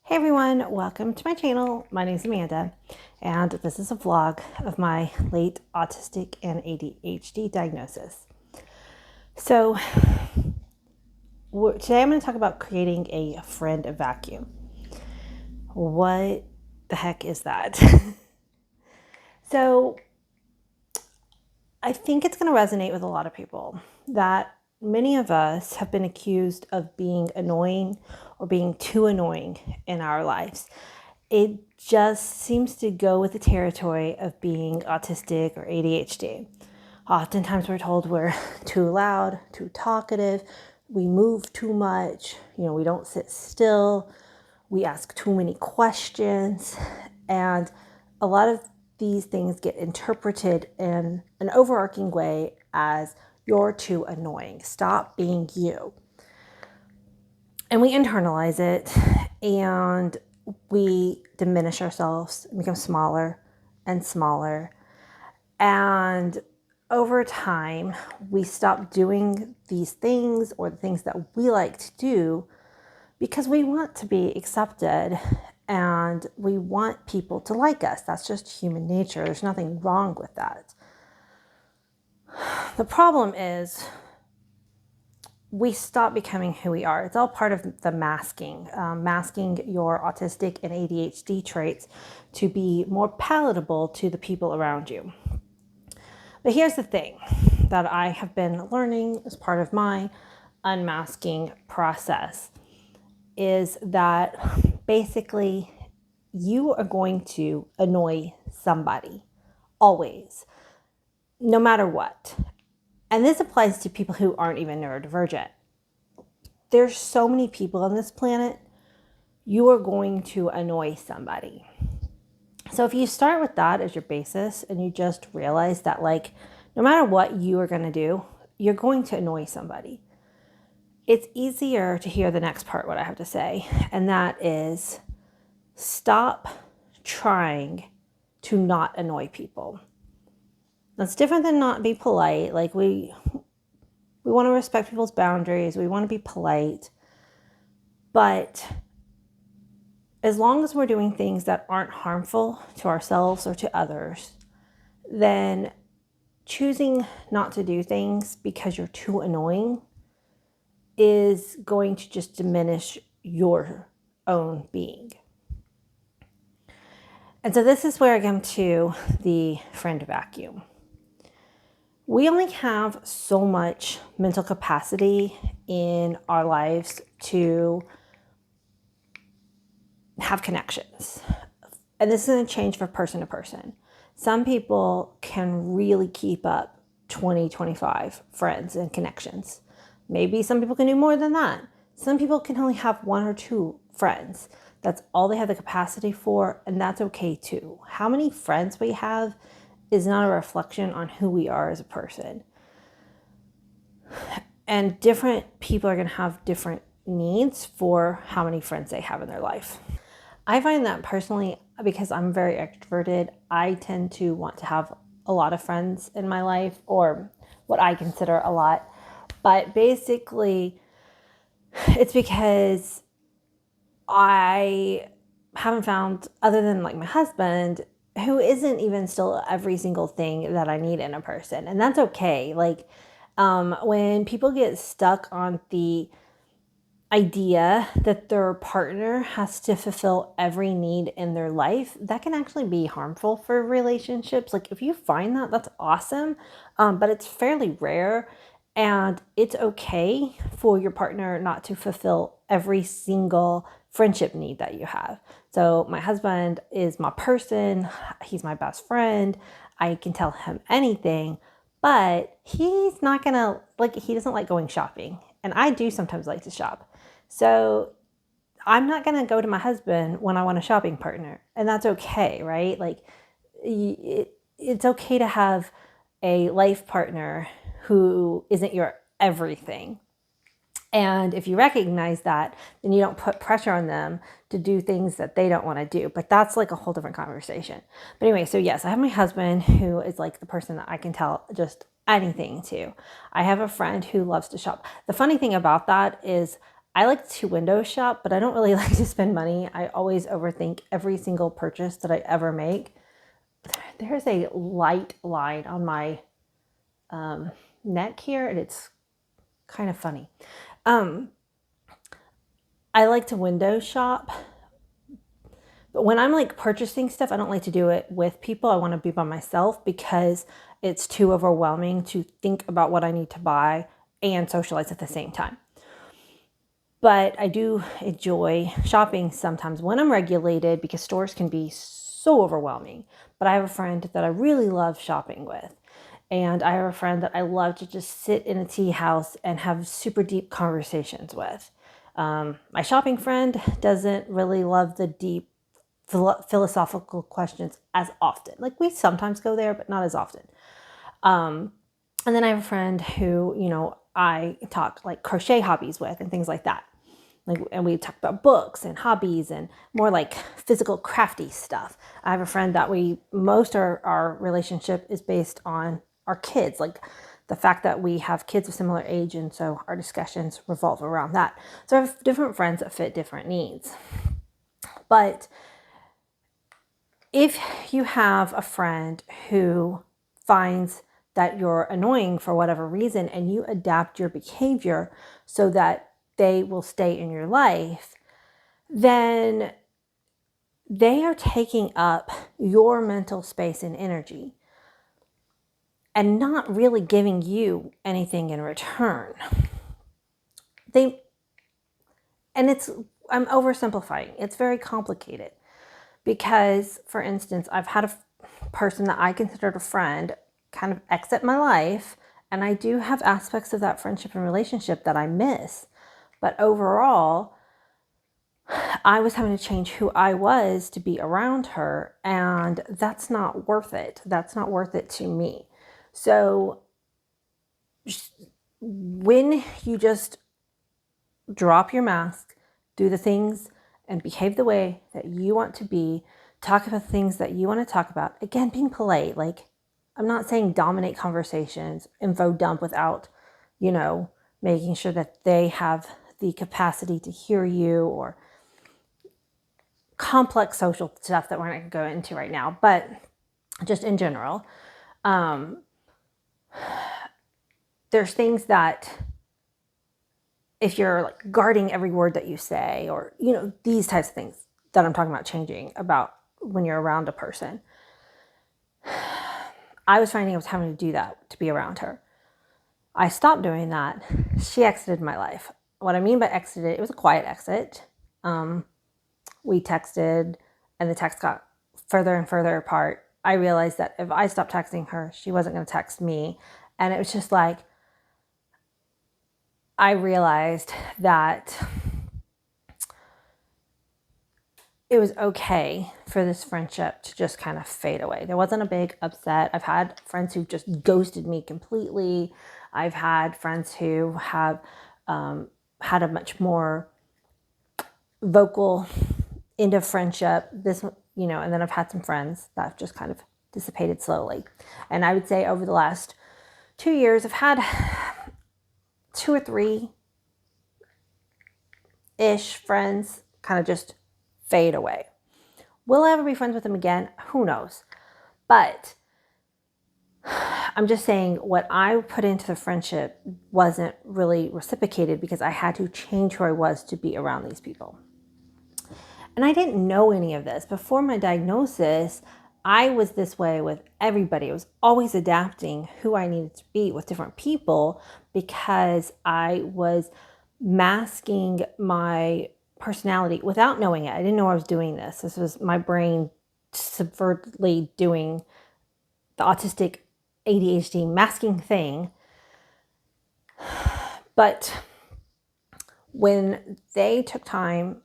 Hey everyone, welcome to my channel. My name is Amanda, and this is a vlog of my late autistic and ADHD diagnosis. So today I'm going to talk about creating a friend vacuum. What the heck is that? So I think it's going to resonate with a lot of people that many of us have been accused of being annoying or being too annoying in our lives. It just seems to go with the territory of being autistic or ADHD. Oftentimes we're told we're too loud, too talkative, we move too much, we don't sit still, we ask too many questions, and a lot of these things get interpreted in an overarching way as you're too annoying. Stop being you. And we internalize it and we diminish ourselves and become smaller and smaller. And over time, we stop doing these things or the things that we like to do because we want to be accepted and we want people to like us. That's just human nature. There's nothing wrong with that. The problem is we stop becoming who we are. It's all part of the masking your autistic and ADHD traits to be more palatable to the people around you. But here's the thing that I have been learning as part of my unmasking process is that basically you are going to annoy somebody always, no matter what. And this applies to people who aren't even neurodivergent. There's so many people on this planet, you are going to annoy somebody. So if you start with that as your basis and you just realize that no matter what you are going to do, you're going to annoy somebody. It's easier to hear the next part, what I have to say. And that is stop trying to not annoy people. That's different than not be polite. We want to respect people's boundaries. We want to be polite. But as long as we're doing things that aren't harmful to ourselves or to others, then choosing not to do things because you're too annoying is going to just diminish your own being. And so this is where I come to the friend vacuum. We only have so much mental capacity in our lives to have connections. And this is going to change from person to person. Some people can really keep up 20, 25 friends and connections. Maybe some people can do more than that. Some people can only have one or two friends. That's all they have the capacity for, and that's okay too. How many friends we have is not a reflection on who we are as a person. And different people are going to have different needs for how many friends they have in their life. I find that personally, because I'm very extroverted, I tend to want to have a lot of friends in my life, or what I consider a lot. But basically, it's because I haven't found, other than my husband, who isn't even still every single thing that I need in a person. And that's okay. When people get stuck on the idea that their partner has to fulfill every need in their life, that can actually be harmful for relationships. If you find that, that's awesome. But it's fairly rare. And it's okay for your partner not to fulfill every single friendship need that you have. So my husband is my person. He's my best friend. I can tell him anything, but he's not gonna, he doesn't like going shopping. And I do sometimes like to shop. So I'm not gonna go to my husband when I want a shopping partner. And that's okay, right? It's okay to have a life partner who isn't your everything. And if you recognize that, then you don't put pressure on them to do things that they don't want to do. But that's a whole different conversation. But anyway, so yes, I have my husband who is the person that I can tell just anything to. I have a friend who loves to shop. The funny thing about that is I like to window shop, but I don't really like to spend money. I always overthink every single purchase that I ever make. There's a light line on my neck here, and it's kind of funny. I like to window shop, but when I'm like purchasing stuff, I don't like to do it with people. I want to be by myself because it's too overwhelming to think about what I need to buy and socialize at the same time. But I do enjoy shopping sometimes when I'm regulated because stores can be so overwhelming. But I have a friend that I really love shopping with. And I have a friend that I love to just sit in a tea house and have super deep conversations with. My shopping friend doesn't really love the deep philosophical questions as often. Like we sometimes go there, but not as often. And then I have a friend who, I talk like crochet hobbies with and things like that. And we talk about books and hobbies and more like physical crafty stuff. I have a friend that most of our relationship is based on our kids, like the fact that we have kids of similar age. And so our discussions revolve around that. So I have different friends that fit different needs. But if you have a friend who finds that you're annoying for whatever reason and you adapt your behavior so that they will stay in your life, then they are taking up your mental space and energy and not really giving you anything in return. I'm oversimplifying. It's very complicated because, for instance, I've had a person that I considered a friend kind of exit my life, and I do have aspects of that friendship and relationship that I miss. But overall, I was having to change who I was to be around her, and that's not worth it. That's not worth it to me. So when you just drop your mask, do the things and behave the way that you want to be, talk about things that you want to talk about, again, being polite. Like, I'm not saying dominate conversations, info dump without, making sure that they have the capacity to hear you, or complex social stuff that we're not going to go into right now, but just in general, there's things that if you're like guarding every word that you say, or, these types of things that I'm talking about changing about when you're around a person, I was finding I was having to do that to be around her. I stopped doing that. She exited my life. What I mean by exited, it was a quiet exit. We texted and the text got further and further apart. I realized that if I stopped texting her, she wasn't going to text me. And it was just like, I realized that it was okay for this friendship to just kind of fade away. There wasn't a big upset. I've had friends who just ghosted me completely. I've had friends who have had a much more vocal end of friendship. And then I've had some friends that have just kind of dissipated slowly. And I would say over the last 2 years, I've had 2 or 3-ish friends kind of just fade away. Will I ever be friends with them again? Who knows? But I'm just saying what I put into the friendship wasn't really reciprocated because I had to change who I was to be around these people. And I didn't know any of this. Before my diagnosis, I was this way with everybody. I was always adapting who I needed to be with different people because I was masking my personality without knowing it. I didn't know I was doing this. This was my brain subvertly doing the autistic ADHD masking thing. But when they took time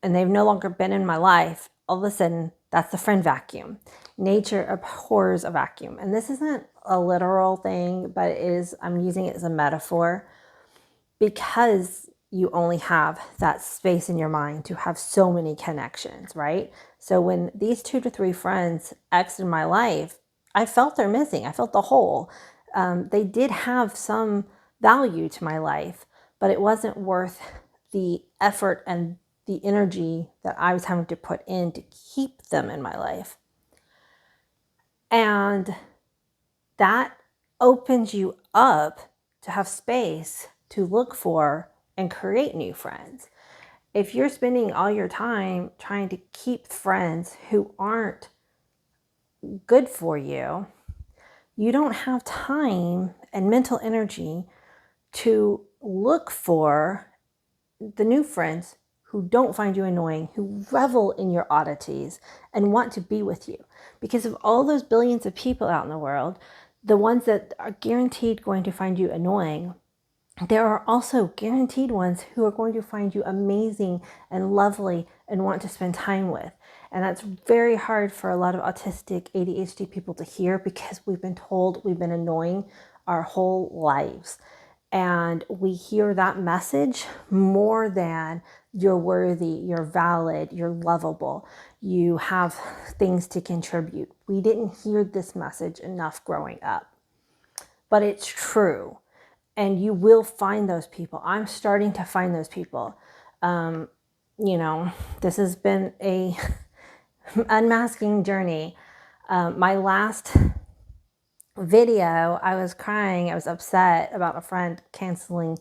and they've no longer been in my life, all of a sudden, that's the friend vacuum. Nature abhors a vacuum. And this isn't a literal thing, but it is, I'm using it as a metaphor because you only have that space in your mind to have so many connections, right? So when these 2 to 3 friends exited my life, I felt they're missing. I felt the hole. They did have some value to my life, but it wasn't worth the effort and the energy that I was having to put in to keep them in my life. And that opens you up to have space to look for and create new friends. If you're spending all your time trying to keep friends who aren't good for you, you don't have time and mental energy to look for the new friends who don't find you annoying, who revel in your oddities and want to be with you. Because of all those billions of people out in the world, the ones that are guaranteed going to find you annoying, there are also guaranteed ones who are going to find you amazing and lovely and want to spend time with. And that's very hard for a lot of autistic ADHD people to hear, because we've been told we've been annoying our whole lives. And we hear that message more than you're worthy, you're valid, you're lovable, you have things to contribute. We didn't hear this message enough growing up. But it's true. And you will find those people. I'm starting to find those people. This has been a unmasking journey. My last video, I was crying. I was upset about a friend canceling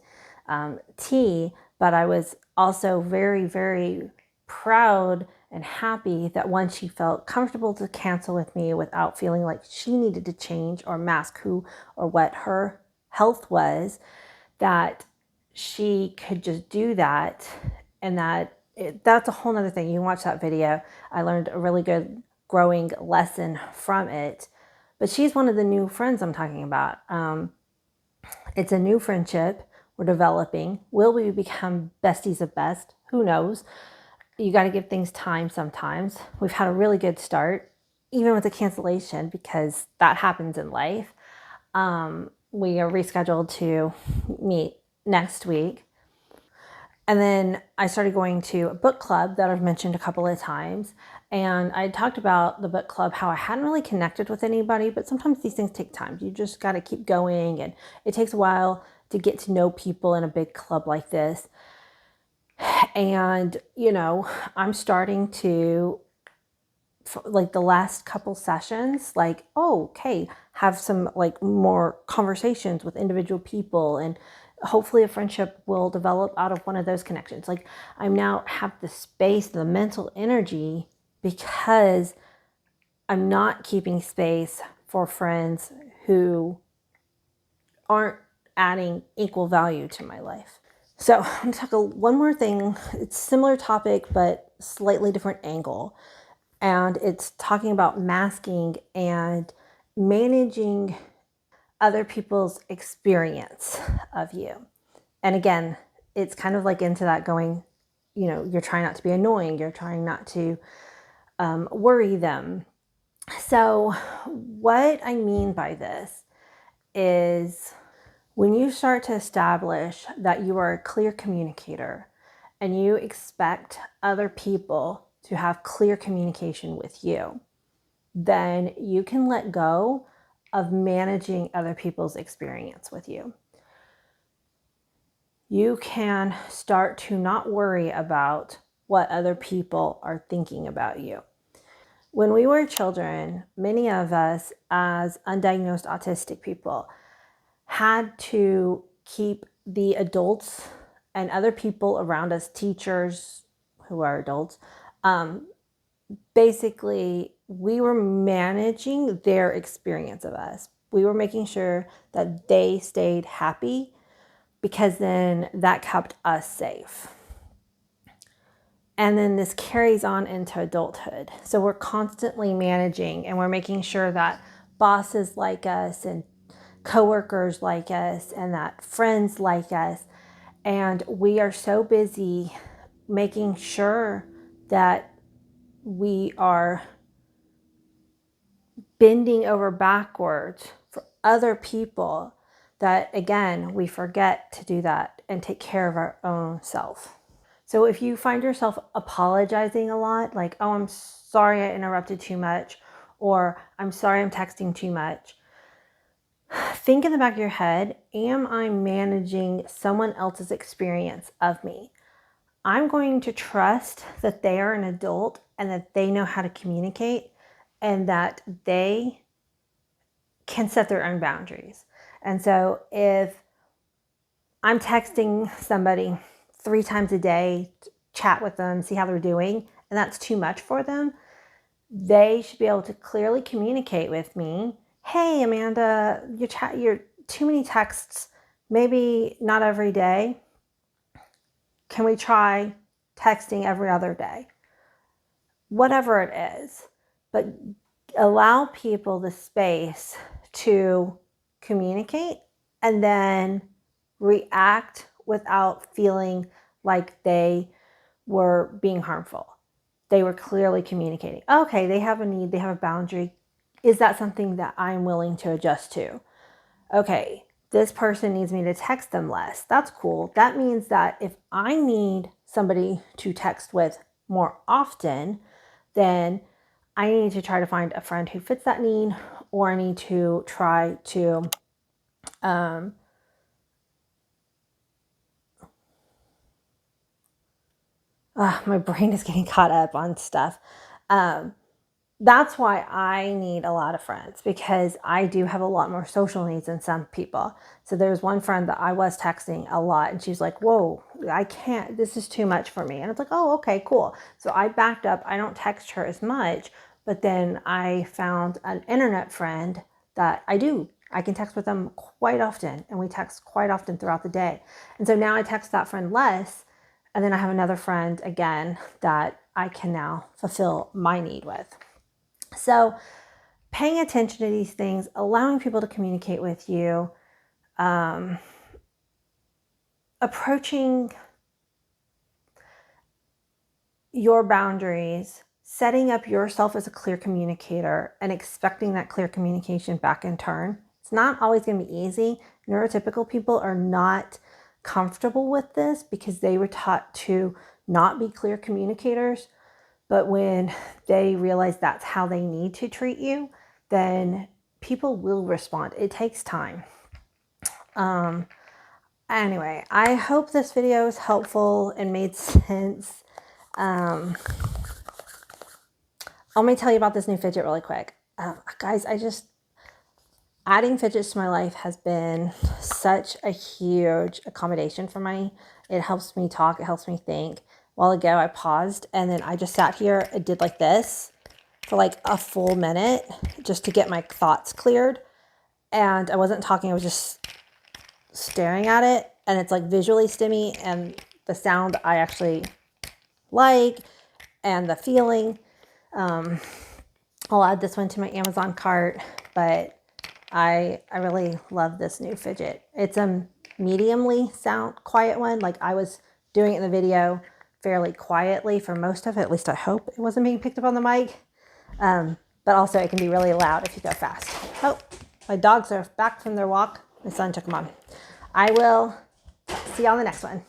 tea, but I was also very, very proud and happy that once she felt comfortable to cancel with me without feeling like she needed to change or mask who or what her health was, that she could just do that. And that's a whole nother thing. You can watch that video. I learned a really good growing lesson from it. But she's one of the new friends I'm talking about. It's a new friendship we're developing. Will we become besties of best? Who knows? You got to give things time sometimes. We've had a really good start, even with the cancellation, because that happens in life. We are rescheduled to meet next week. And then I started going to a book club that I've mentioned a couple of times. And I talked about the book club, how I hadn't really connected with anybody, but sometimes these things take time. You just got to keep going. And it takes a while to get to know people in a big club like this. And, I'm starting to, like the last couple sessions, like, oh, okay, have some like more conversations with individual people, and hopefully a friendship will develop out of one of those connections. Like, I now have the space, the mental energy, because I'm not keeping space for friends who aren't adding equal value to my life. So I'm going to talk one more thing. It's similar topic, but slightly different angle. And it's talking about masking and managing other people's experience of you. And again, it's kind of like into that going, you're trying not to be annoying. You're trying not to worry them. So what I mean by this is, when you start to establish that you are a clear communicator and you expect other people to have clear communication with you, then you can let go of managing other people's experience with you. You can start to not worry about what other people are thinking about you. When we were children, many of us as undiagnosed autistic people had to keep the adults and other people around us, teachers who are adults, basically we were managing their experience of us. We were making sure that they stayed happy, because then that kept us safe. And then this carries on into adulthood. So we're constantly managing, and we're making sure that bosses like us and coworkers like us and that friends like us. And we are so busy making sure that we are bending over backwards for other people, that again, we forget to do that and take care of our own self. So if you find yourself apologizing a lot, like, oh, I'm sorry I interrupted too much, or I'm sorry I'm texting too much, think in the back of your head, am I managing someone else's experience of me? I'm going to trust that they are an adult and that they know how to communicate and that they can set their own boundaries. And so if I'm texting somebody 3 times a day, chat with them, see how they're doing, and that's too much for them, they should be able to clearly communicate with me. Hey, Amanda, you're too many texts, maybe not every day. Can we try texting every other day? Whatever it is, but allow people the space to communicate and then react without feeling like they were being harmful. They were clearly communicating. Okay, they have a need, they have a boundary. Is that something that I'm willing to adjust to? Okay, this person needs me to text them less. That's cool. That means that if I need somebody to text with more often, then I need to try to find a friend who fits that need, or I need to try to my brain is getting caught up on stuff. That's why I need a lot of friends, because I do have a lot more social needs than some people. So there's one friend that I was texting a lot and she's like, whoa, I can't, this is too much for me. And it's like, oh, okay, cool. So I backed up. I don't text her as much, but then I found an internet friend that I can text with them quite often, and we text quite often throughout the day. And so now I text that friend less, and then I have another friend again that I can now fulfill my need with. So paying attention to these things, allowing people to communicate with you, approaching your boundaries, setting up yourself as a clear communicator, and expecting that clear communication back in turn. It's not always going to be easy. Neurotypical people are not comfortable with this because they were taught to not be clear communicators. But when they realize that's how they need to treat you, then people will respond. It takes time. Anyway, I hope this video was helpful and made sense. Let me tell you about this new fidget really quick. Guys, adding fidgets to my life has been such a huge accommodation for me. It helps me talk. It helps me think. A while ago, I paused and then I just sat here and did like this for like a full minute just to get my thoughts cleared. And I wasn't talking. I was just staring at it. And it's like visually stimmy, and the sound I actually like, and the feeling. I'll add this one to my Amazon cart, but I really love this new fidget. It's a mediumly quiet one. Like, I was doing it in the video fairly quietly for most of it. At least I hope it wasn't being picked up on the mic. But also it can be really loud if you go fast. Oh, my dogs are back from their walk. My son took them on. I will see you on the next one.